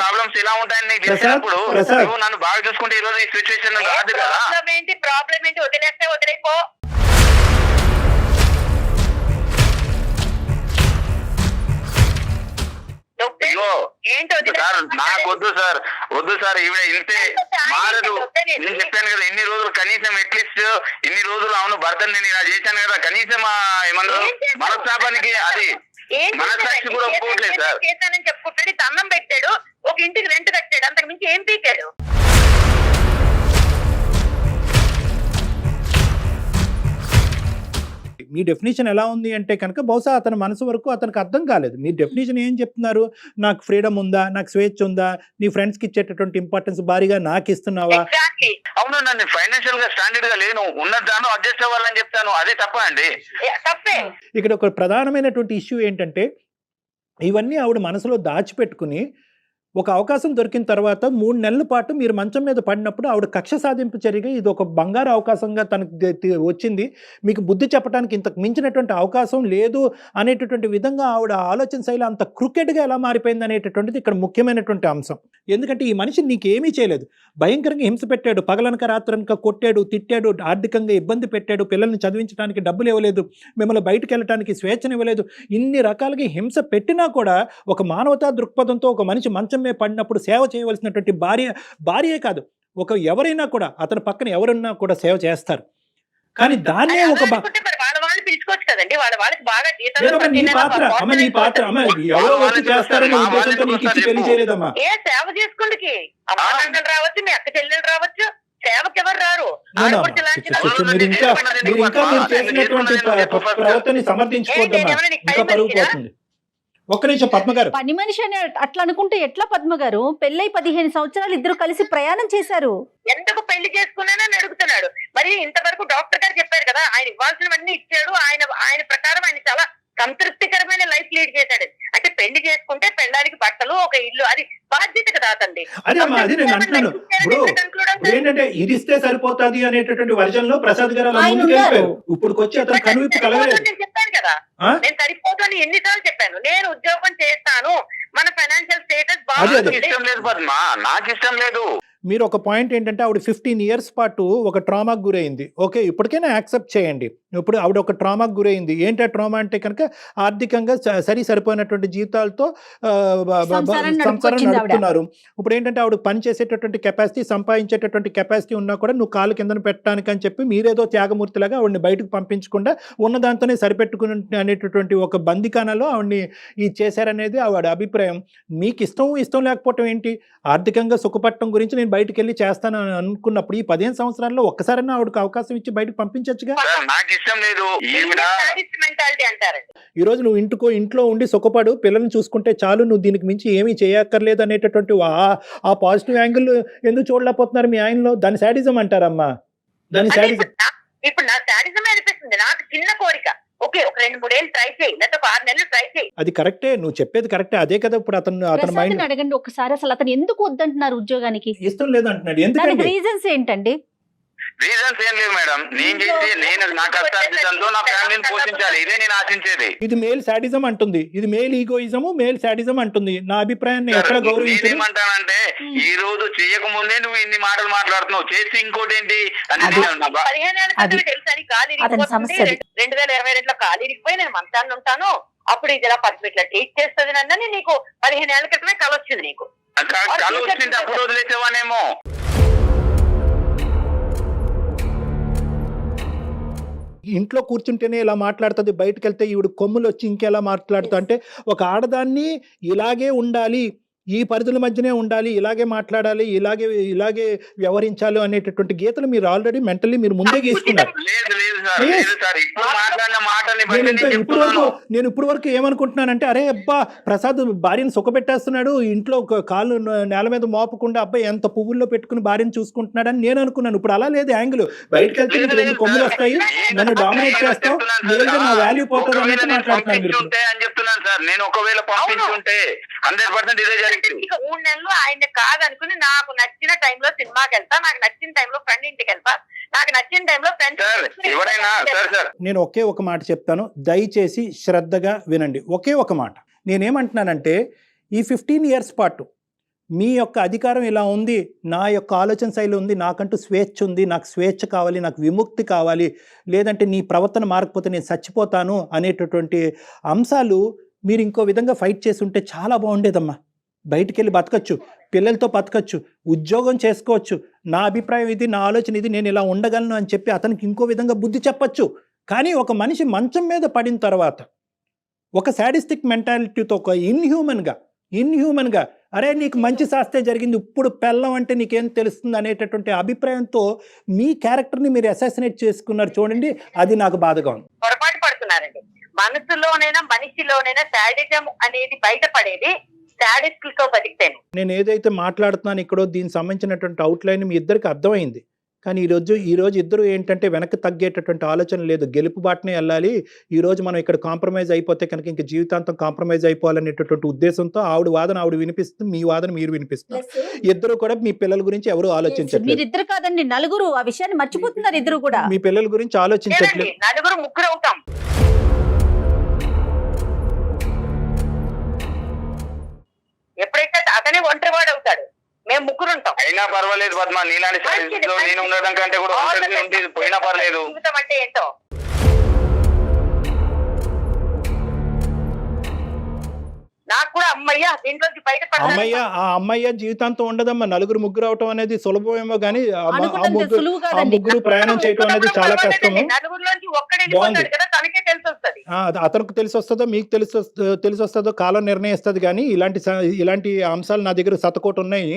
ప్రాబ్లమ్స్ ఎలా ఉంటాయని నీకు తెలిసినప్పుడు నువ్వు నన్ను బాగా చూసుకుంటే ఈ రోజు ఈ సిచ్యువేషన్ రాదు కదా. ప్రాబ్లం ఏంటి? వదిలేస్తే వదిలేపో. సార్ నాకు వద్దు సార్, వద్దు సార్. ఈవిడ ఇంతే మారదు. నేను చెప్పాను కదా ఇన్ని రోజులు, కనీసం అట్లీస్ట్ ఇన్ని రోజులు అవును భర్తను నేను ఇలా చేశాను కదా, కనీసం ఏమన్నా మనస్తాపానికి అది మనసాక్షి కూడా ఒప్పుకోవట్లేదు సార్. చేశానని చెప్పుకుంటాడు, అన్నం పెట్టాడు, ఒక ఇంటికి రెంట్ కట్టాడు, అంతకు మించి ఏం పీకాడు? మీ డెఫినేషన్ ఎలా ఉంది అంటే కనుక బహుశా అతని మనసు వరకు అతనికి అర్థం కాలేదు. మీ డెఫినేషన్ ఏం చెప్తున్నారు? నాకు ఫ్రీడమ్ ఉందా, నాకు స్వేచ్ఛ ఉందా, నీ ఫ్రెండ్స్ కి ఇచ్చేటటువంటి ఇంపార్టెన్స్ భారీగా నాకు ఇస్తున్నావా? అవును, నన్ను ఫైనాన్షియల్ గా స్టాండర్డ్ గా లేను, ఉన్న దాన్ని అడ్జస్ట్ అవ్వాలని చెప్తాను. అదే తప్ప అండి? ఇక్కడ ఒక ప్రధానమైనటువంటి ఇష్యూ ఏంటంటే, ఇవన్నీ ఆవిడ మనసులో దాచిపెట్టుకుని ఒక అవకాశం దొరికిన తర్వాత 3 నెలల పాటు మీరు మంచం మీద పడినప్పుడు ఆవిడ కక్ష సాధింపు చర్యగా ఇది ఒక బంగారు అవకాశంగా తనకు వచ్చింది, మీకు బుద్ధి చెప్పడానికి ఇంతకు మించినటువంటి అవకాశం లేదు అనేటటువంటి విధంగా ఆవిడ ఆలోచన శైలి అంత క్రికెట్గా ఎలా మారిపోయింది అనేటటువంటిది ఇక్కడ ముఖ్యమైనటువంటి అంశం. ఎందుకంటే ఈ మనిషి నీకేమీ చేయలేదు, భయంకరంగా హింస పెట్టాడు, పగలనక రాత్రనక కొట్టాడు, తిట్టాడు, ఆర్థికంగా ఇబ్బంది పెట్టాడు, పిల్లల్ని చదివించడానికి డబ్బులు ఇవ్వలేదు, మిమ్మల్ని బయటకు వెళ్ళడానికి స్వేచ్ఛను ఇవ్వలేదు, ఇన్ని రకాలుగా హింస పెట్టినా కూడా ఒక మానవతా దృక్పథంతో ఒక మనిషి మంచం మీద పడినప్పుడు సేవ చేయవలసినటువంటి భార్యే కాదు, ఒక ఎవరైనా కూడా అతని పక్కన ఎవరున్నా కూడా సేవ చేస్తారు. కానీ దాన్నే ఒక వాళ్ళు పిలుచుకొచ్చి చేసుకోవచ్చు కదండి. వాళ్ళకి బాగా జీతాలు లేదమ్మా, నీ ప్రతి నెల పాత్ర అమ్మ, నీ పాత్ర అమ్మ, ఎవరో వచ్చి చేస్తారనే ఉద్దేశంతో నీకు ఇచ్చి పెళ్లి చేయలేదమ్మా. ఏ సేవ చేసుకుందుకి అమ్మా నాన్నలు రావచ్చు, మీ అక్క చెల్లెలు రావచ్చు, సేవకి ఎవరు రారు. ఆడపడుచు లాంటి మీరు ఇంకా మీరు చేసినటువంటి ప్రవర్తనని సమర్థించుకోవద్దమ్మా, ఇంకా పరుగు పోతుంది. ఒక్క నిమిషం పద్మ గారు. పని మనిషి అని అట్లా అనుకుంటే ఎట్లా పద్మ గారు? పెళ్ళై 15 సంవత్సరాలు ఇద్దరు కలిసి ప్రయాణం చేశారు. ఎందుకు పెళ్లి చేసుకున్నానని అడుగుతున్నాడు. మరి ఇంతవరకు డాక్టర్ గారు చెప్పారు కదా, ఆయన ఇవ్వాల్సినవన్నీ ఇచ్చాడు. ఆయన ప్రకారం ఆయన చాలా సంతృప్తికరమైన లైఫ్ లీడ్ చేశాడు. అంటే పెళ్లి చేసుకుంటే పెళ్ళడానికి బట్టలు, ఒక ఇల్లు, అది బాధ్యత కదా అతండి. అదే అమ్మా, అది నేను అంటున్నాను. ఇప్పుడు ఏంటంటే ఇది ఇస్తే సరిపోతుంది అనేటటువంటి వర్జన్ లో ప్రసాద్ గారు అలా ముందుకు వెళ్ళిపోయారు. ఇప్పుడు వచ్చి అతను కనువిప్పు కలగలేదు. నేను చెప్పాను కదా, నేను సరిపోతాను ఎన్నిసార్లు చెప్పాను. నేను ఉద్యోగం చేస్తాను, మన ఫైనాన్షియల్ స్టేటస్ బాగుంది. ఇష్టం లేదు పద్మ, నాకు ఇష్టం లేదు. మీరు ఒక పాయింట్ ఏంటంటే ఆవిడ 15 years పాటు ఒక ట్రామాకు గురైంది. ఓకే, ఇప్పటికైనా యాక్సెప్ట్ చేయండి. ఇప్పుడు ఆవిడ ఒక ట్రామాకు గురైంది. ఏంటి ఆ ట్రామా అంటే కనుక ఆర్థికంగా సరిపోయినటువంటి జీతాలతో సంసారం నడుపుతున్నారు. ఇప్పుడు ఏంటంటే ఆవిడ పని చేసేటటువంటి కెపాసిటీ, సంపాదించేటటువంటి కెపాసిటీ ఉన్నా కూడా నువ్వు కాలు కిందన పెట్టడానికి అని చెప్పి మీరేదో త్యాగమూర్తిలాగా ఆవిడని బయటకు పంపించకుండా ఉన్న దాంతోనే సరిపెట్టుకుని అనేటటువంటి ఒక బందికానలో ఆవిడని ఇది చేశారనేది ఆవిడ అభిప్రాయం. మీకు ఇష్టం లేకపోవటం ఏంటి? ఆర్థికంగా సుఖపట్టడం గురించి నేను బయటకు వెళ్ళి చేస్తాను అనుకున్నప్పుడు ఈ 15 సంవత్సరాల్లో ఒక్కసారైనా ఆవిడకి అవకాశం ఇచ్చి బయటకు పంపించచ్చుగా. నాకు ఇష్టం లేదు. ఈ రోజు నువ్వు ఇంట్లో ఉండి సుఖపడు, పిల్లల్ని చూసుకుంటే చాలు, నువ్వు దీనికి మించి ఏమీ చేయక్కర్లేదు అనేటటువంటి ఆ పాజిటివ్ యాంగిల్ ఎందుకు చూడలేకపోతున్నారు మీ ఆయనలో? దాని శాడిజం అంటారమ్మా, దాని శాడిజం. ఇప్పుడు నా శాడిజం అనిపిస్తుంది. నాకు చిన్న కోరిక, ఓకే ఒక 2-3 ఏళ్ళు ట్రై చేయి, లేదా 6 నెలలు ట్రై చేయి. అది కరెక్టే, నువ్వు చెప్పేది కరెక్టే. అదే కదా ఇప్పుడు అతని మైండ్. అడగండి ఒకసారి, అసలు అతను ఎందుకు వద్దంటున్నారు ఉద్యోగానికి? ఇష్టం లేదంటున్నాడు. ఎందుకంటే రీజన్స్ ఏంటండి? రీజన్స్ ఏం లేదు మేడం. నేను నా కష్టార్జితంతో నా ఫ్యామిలీని పోషించాలి, ఇదే నేను ఆశించేది. ఇది మేల్ శాడిజం అంటుంది, ఇది మేల్ ఈగోయిజము, మేల్ శాడిజం అంటుంది. నా అభిప్రాయాన్ని ఎక్కడ గౌరవించాలి? నేనేమంటానంటే ఈ రోజు చేయక ముందే నువ్వు ఇన్ని మాటలు మాట్లాడుతున్నావు, చేసి ఇంకోటి ఏంటి అని. 15 ఏళ్ళ తెలుసని గాలి 2022లో గాలి ఇరిగిపోయి నేను మంచాన్ని ఉంటాను. అప్పుడు ఇది ఇలా ఇట్లా టీచ్ చేస్తుంది నన్నని నీకు 15 ఏళ్ల క్రితమే కల వచ్చింది. నీకు కల వచ్చింది, అప్పుడు వదిలేసేవానేమో. ఇంట్లో కూర్చుంటేనే ఇలా మాట్లాడుతుంది, బయటకు వెళ్తే ఈవిడ కొమ్ములు వచ్చి ఇంకెలా మాట్లాడుతా అంటే ఒక ఆడదాన్ని ఇలాగే ఉండాలి, ఈ పరిధుల మధ్యనే ఉండాలి, ఇలాగే మాట్లాడాలి, ఇలాగే వ్యవహరించాలి అనేటటువంటి గీతలు మీరు ఆల్రెడీ మెంటల్లీ మీరు ముందే గీస్తున్నారు. నేను ఇప్పుడు వరకు ఏమనుకుంటున్నానంటే, అరే అబ్బా ప్రసాద్ భార్యను సుఖపెట్టేస్తున్నాడు, ఇంట్లో కాళ్ళు నేల మీద మోపకుండా అబ్బాయి ఎంత పువ్వుల్లో పెట్టుకుని భార్యను చూసుకుంటున్నాడు అని నేను అనుకున్నాను. ఇప్పుడు అలా లేదు యాంగిల్. బయటకు వెళ్తే నీకు 2 కొమ్ములు వస్తాయి, నన్ను డామినేట్ చేస్తావు, నా వాల్యూ పోతుంది అనేది మాట్లాడుతున్నాను. నేను ఒకవేళ పంపించుంటే 100% ఇదే జరిగింది. 3 నెలలు ఆయన కాదనుకుని నాకు నచ్చిన టైంలో సినిమాకి వెళ్తా, నాకు నచ్చిన టైంలో ఫ్రెండ్ ఇంటికి వెళ్తా, నాకు నచ్చిన టైంలో ఫ్రెండ్స్. నేను ఒకే ఒక మాట చెప్తాను, దయచేసి శ్రద్ధగా వినండి. ఒకే ఒక మాట నేనేమంటున్నానంటే, ఈ 15 years పాటు మీ యొక్క అధికారం ఇలా ఉంది, నా యొక్క ఆలోచన శైలి ఉంది, నాకంటూ స్వేచ్ఛ ఉంది, నాకు స్వేచ్ఛ కావాలి, నాకు విముక్తి కావాలి, లేదంటే నీ ప్రవర్తన మారకపోతే నేను చచ్చిపోతాను అనేటటువంటి అంశాలు మీరు ఇంకో విధంగా ఫైట్ చేసి ఉంటే చాలా బాగుండేదమ్మా. బయటికి వెళ్ళి బతకచ్చు, పిల్లలతో బతకచ్చు, ఉద్యోగం చేసుకోవచ్చు, నా అభిప్రాయం ఇది, నా ఆలోచన ఇది, నేను ఇలా ఉండగలను అని చెప్పి అతనికి ఇంకో విధంగా బుద్ధి చెప్పచ్చు. కానీ ఒక మనిషి మంచం మీద పడిన తర్వాత ఒక శాడిస్టిక్ మెంటాలిటీతో, ఒక ఇన్హ్యూమన్గా అరే నీకు మంచి శాస్తే జరిగింది, ఇప్పుడు పెళ్ళం అంటే నీకేం తెలుస్తుంది అనేటటువంటి అభిప్రాయంతో మీ క్యారెక్టర్ని మీరు అసాసినేట్ చేసుకున్నారు చూడండి, అది నాకు బాధగా ఉంది. పొరపాటు పడుతున్నారండి. మనసులోనైనా మనిషిలోనైనా శాడిజం అనేది బయటపడేది శాడిస్టులతో బతికితేనే. నేను ఏదైతే మాట్లాడుతున్నాను ఇక్కడో దీనికి సంబంధించినటువంటి అవుట్లైన్ మీ ఇద్దరికి అర్థమైంది. కానీ ఈరోజు ఇద్దరు ఏంటంటే వెనక్కి తగ్గేటటువంటి ఆలోచన లేదు, గెలుపు బాటనే వెళ్ళాలి. ఈరోజు మనం ఇక్కడ కాంప్రమైజ్ అయిపోతే కనుక ఇంక జీవితాంతం కాంప్రమైజ్ అయిపోవాలనేటటువంటి ఉద్దేశంతో ఆవిడ వాదన ఆవిడ వినిపిస్తుంది, మీ వాదన మీరు వినిపిస్తారు. ఇద్దరు కూడా మీ పిల్లల గురించి ఎవరు ఆలోచించట్లేదు. మీరిద్దరు కాదండి, నలుగురు ఆ విషయాన్ని మర్చిపోతున్నారు. ఇద్దరు కూడా మీ పిల్లల గురించి ఆలోచించట్లేదు. 4 అవుతాం. ఎప్పుడైతే అతనే ఒంటరివాడు అవుతాడు, మేము 3 ఉంటాం. అయినా పర్వాలేదు పద్మ, నీలాంటి నేను ఉండడం కంటే కూడా పోయినా పర్లేదు. జీవితం అంటే ఏంటో నాకు కూడా అమ్మయ్య దీంట్లోంచి అమ్మయ్య ఆ అమ్మయ్య జీవితాంతం ఉండదమ్మా. 4 అవటం అనేది సులభమేమో కానీ ఆ ముగ్గురు ప్రయాణం చేయటం అనేది చాలా కష్టము. 4లోంచి ఒక్కడే వెళ్ళిపోతాడు కదా, తనకే తెలుసు అతనికి తెలిసి వస్తుందో మీకు తెలిసి వస్తుందో కాలం నిర్ణయిస్తుంది. కానీ ఇలాంటి అంశాలు నా దగ్గర శతకోటి ఉన్నాయి.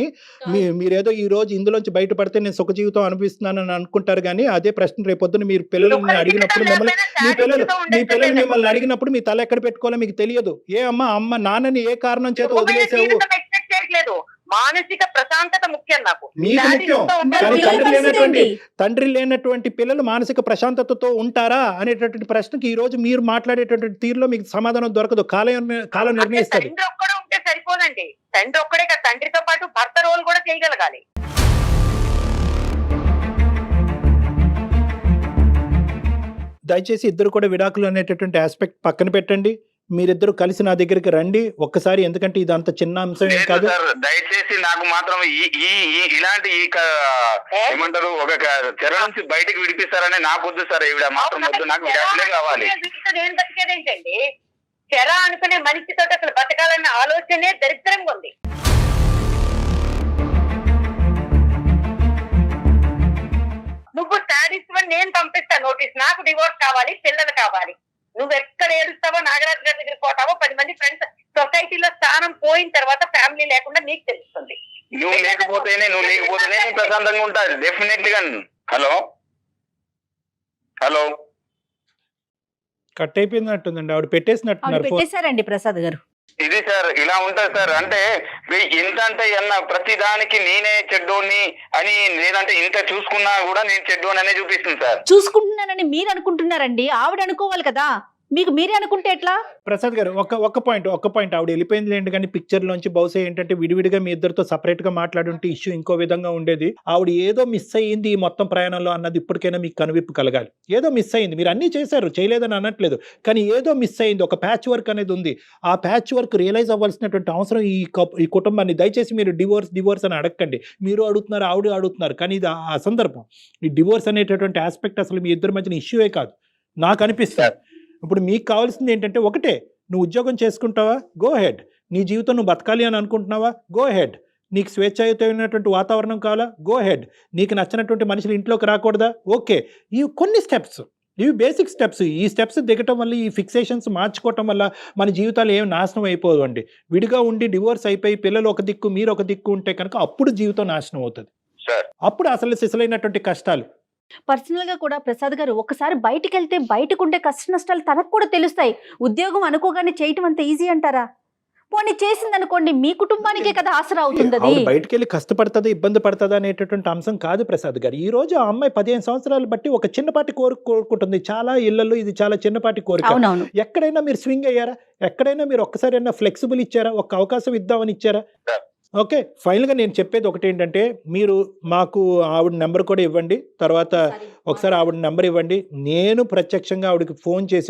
మీరేదో ఈ రోజు ఇందులోంచి బయటపడితే నేను సుఖ జీవితం అనిపిస్తున్నానని అనుకుంటారు. కానీ అదే ప్రశ్న రేపొద్దున మీరు పిల్లల్ని అడిగినప్పుడు మీ పిల్లలు మిమ్మల్ని అడిగినప్పుడు మీ తల ఎక్కడ పెట్టుకోవాలో మీకు తెలియదు. అమ్మ నాన్నని ఏ కారణం చేత వదిలేసావు? మానసిక ప్రశాంతత ముఖ్యం నాకు. మీకు ముఖ్యం. కానీ తండ్రి లేనటువంటి పిల్లలు మానసిక ప్రశాంతతతో ఉంటారా అనేటటువంటి ప్రశ్నకి ఈ రోజు మీరు మాట్లాడేటటువంటి తీరులో మీకు సమాధానం దొరకదు. కాలం నిర్ణయిస్తుంది. తండ్రి ఒక్కడే ఉంటే సరిపోదండి. తండ్రి ఒక్కడే కాదు, తండ్రితో పాటు భర్త రోల్ కూడా చేయగలగాలి. దయచేసి ఇద్దరు కూడా విడాకులు అనేటటువంటి ఆస్పెక్ట్ పక్కన పెట్టండి. మీరిద్దరు కలిసి నా దగ్గరికి రండి ఒక్కసారి. ఎందుకంటే ఇది అంత చిన్న అంశం ఏం కాదు. దయచేసి నాకు మాత్రం ఇలాంటి ఏమంటారు ఒక చెర నుంచి బయటకు విడిపిస్తారని నాకు వద్దు సార్. ఈవిడ మాత్రం వద్దు, నాకు విడాకులే కావాలి. నేను బతికేదేంటండి? చెర అనుకునే మనిషితో అసలు బతకాలన్న ఆలోచనే దరిద్రంగా ఉంది. నువ్వు శాడిస్ట్ అని నేను పంపిస్తా నోటీస్. నాకు డివోర్స్ కావాలి, పిల్లలు కావాలి. నువ్వు ఎక్కడ ఏడుస్తావో, నాగరాజు గారి దగ్గర పోతావో, 10 మంది ఫ్రెండ్స్ సొసైటీలో స్థానం పోయిన తర్వాత ఫ్యామిలీ లేకుండా నీకు తెలుస్తుంది. నువ్వు లేకపోతేనే నేను ప్రశాంతంగా ఉంటాను డెఫినెట్లీగా. Hello cut అయిపోయినట్టుందండి. ఆవిడ పెట్టేశారండి ప్రసాద్ గారు. ఇది సార్ ఇలా ఉంటుంది సార్. అంటే ఎంత అంటే ప్రతి దానికి నేనే చెడ్డోని అని, లేదంటే ఇంత చూసుకున్నా కూడా నేను చెడ్డోని అనే చూపిస్తుంది సార్. చూసుకుంటున్నానని మీరు అనుకుంటున్నారండి, ఆవిడ అనుకోవాలి కదా. మీకు మీరే అనుకుంటే ఎట్లా? ప్రసాద్ గారు ఒక్క పాయింట్ ఆవిడ వెళ్ళిపోయింది లేండి. కానీ పిక్చర్ లోంచి బహుశా ఏంటంటే విడివిడిగా మీ ఇద్దరితో సపరేట్ గా మాట్లాడుంటే ఇష్యూ ఇంకో విధంగా ఉండేది. ఆవిడ ఏదో మిస్ అయ్యింది ఈ మొత్తం ప్రయాణంలో అన్నది ఇప్పటికైనా మీకు కనువిప్పు కలగాలి. ఏదో మిస్ అయింది, మీరు అన్నీ చేశారు, చేయలేదని అనట్లేదు. కానీ ఏదో మిస్ అయింది, ఒక ప్యాచ్ వర్క్ అనేది ఉంది. ఆ ప్యాచ్ వర్క్ రియలైజ్ అవ్వాల్సినటువంటి అవసరం ఈ కుటుంబాన్ని. దయచేసి మీరు డివోర్స్ అని అడగండి. మీరు అడుగుతున్నారు, ఆవిడ అడుగుతున్నారు. కానీ ఇది ఆ సందర్భం. ఈ డివోర్స్ అనేటటువంటి ఆస్పెక్ట్ అసలు మీ ఇద్దరి మధ్యన ఇష్యూయే కాదు నాకు అనిపిస్తుంది. ఇప్పుడు మీకు కావాల్సింది ఏంటంటే ఒకటే, నువ్వు ఉద్యోగం చేసుకుంటావా, గో హెడ్. నీ జీవితం నువ్వు బతకాలి అని అనుకుంటున్నావా, గో హెడ్. నీకు స్వేచ్ఛాయుతమైనటువంటి వాతావరణం కావాలా, గో హెడ్. నీకు నచ్చినటువంటి మనుషులు ఇంట్లోకి రాకూడదా, ఓకే. ఇవి కొన్ని స్టెప్స్, ఇవి బేసిక్ స్టెప్స్. ఈ స్టెప్స్ దిగటం వల్ల, ఈ ఫిక్సేషన్స్ మార్చుకోవటం వల్ల మన జీవితాలు ఏం నాశనం అయిపోదు అండి. విడిగా ఉండి డివోర్స్ అయిపోయి పిల్లలు ఒక దిక్కు మీరు ఒక దిక్కు ఉంటే కనుక అప్పుడు జీవితం నాశనం అవుతుంది. అప్పుడు అసలు సిసలైనటువంటి కష్టాలు. పర్సనల్ గా కూడా ప్రసాద్ గారు ఒకసారి బయటికి వెళ్తే బయటకు ఉండే కష్ట నష్టాలు తనకు కూడా తెలుస్తాయి. ఉద్యోగం అనుకోగానే చేయటం అంత ఈజీ అంటారా? పోనీ చేసింది అనుకోండి, మీ కుటుంబానికే కదా ఆసరా అవుతుంది. బయటకు వెళ్ళి కష్టపడుతుంది, ఇబ్బంది పడుతుంది అనేటటువంటి అంశం కాదు ప్రసాద్ గారు. ఈ రోజు ఆ అమ్మాయి 15 సంవత్సరాలు బట్టి ఒక చిన్నపాటి కోరుకుంటుంది. చాలా ఇళ్లలో ఇది చాలా చిన్నపాటి కోరిక. ఎక్కడైనా మీరు స్వింగ్ అయ్యారా? ఎక్కడైనా మీరు ఒక్కసారైనా ఫ్లెక్సిబుల్ ఇచ్చారా? ఒక్క అవకాశం ఇద్దామని ఇచ్చారా? ఓకే, ఫైనల్గా నేను చెప్పేది ఒకటి ఏంటంటే, మీరు మాకు ఆవిడ నెంబర్ కూడా ఇవ్వండి. తర్వాత ఒకసారి ఆవిడ నెంబర్ ఇవ్వండి. నేను ప్రత్యక్షంగా ఆవిడకి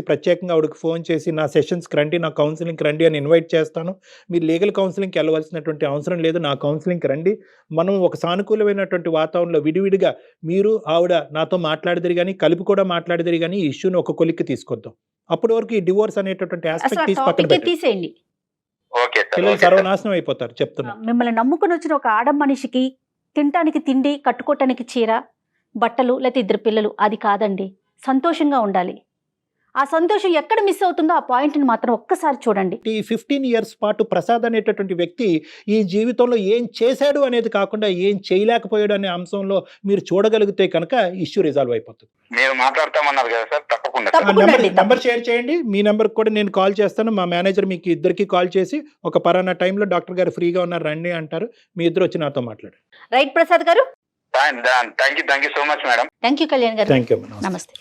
ప్రత్యేకంగా ఆవిడకి ఫోన్ చేసి నా సెషన్స్కి రండి, నా కౌన్సిలింగ్కి రండి అని ఇన్వైట్ చేస్తాను. మీరు లీగల్ కౌన్సిలింగ్కి వెళ్ళవలసినటువంటి అవసరం లేదు, నా కౌన్సిలింగ్కి రండి. మనం ఒక సానుకూలమైనటువంటి వాతావరణంలో విడివిడిగా మీరు ఆవిడ నాతో మాట్లాడిదిరి కానీ, కలిపి కూడా మాట్లాడిదిరి కానీ ఈ ఇష్యూని ఒక కొలిక్కి తీసుకొద్దాం. అప్పటి వరకు ఈ డివోర్స్ అనేటటువంటి ఆస్పెక్ట్ తీసి పక్కన తీసేయండి. పిల్లలు సర్వనాశనం అయిపోతారు చెప్తున్నా. మిమ్మల్ని నమ్ముకుని వచ్చిన ఒక ఆడ మనిషికి తినటానికి తిండి, కట్టుకోవటానికి చీర, బట్టలు, లేకపోతే 2 పిల్లలు, అది కాదండి. సంతోషంగా ఉండాలి. ఆ సంతోషం ఎక్కడ మిస్ అవుతుందో ఆ పాయింట్ని మాత్రం ఒక్కసారి చూడండి. ఈ 15 years పాటు ప్రసాద్ అనేటటువంటి వ్యక్తి ఈ జీవితంలో ఏం చేశాడు అనేది కాకుండా ఏం చేయలేకపోయాడు అనే అంశంలో మీరు చూడగలిగితే కనుక ఇష్యూ రిజాల్వ్ అయిపోతుంది. మీరు మాట్లాడతామన్నారు కదా సార్, తప్పకుండా నెంబర్ షేర్ చేయండి. మీ నెంబర్ కూడా నేను కాల్ చేస్తాను. మా మేనేజర్ మీకు ఇద్దరికి కాల్ చేసి ఒక పలానా టైంలో డాక్టర్ గారు ఫ్రీగా ఉన్నారు రండి అంటారు. మీ ఇద్దరు వచ్చి నాతో మాట్లాడు. రైట్ ప్రసాద్ గారు. Thank you so much madam. Thank you Kalyan గారు. Thank you. నమస్తే.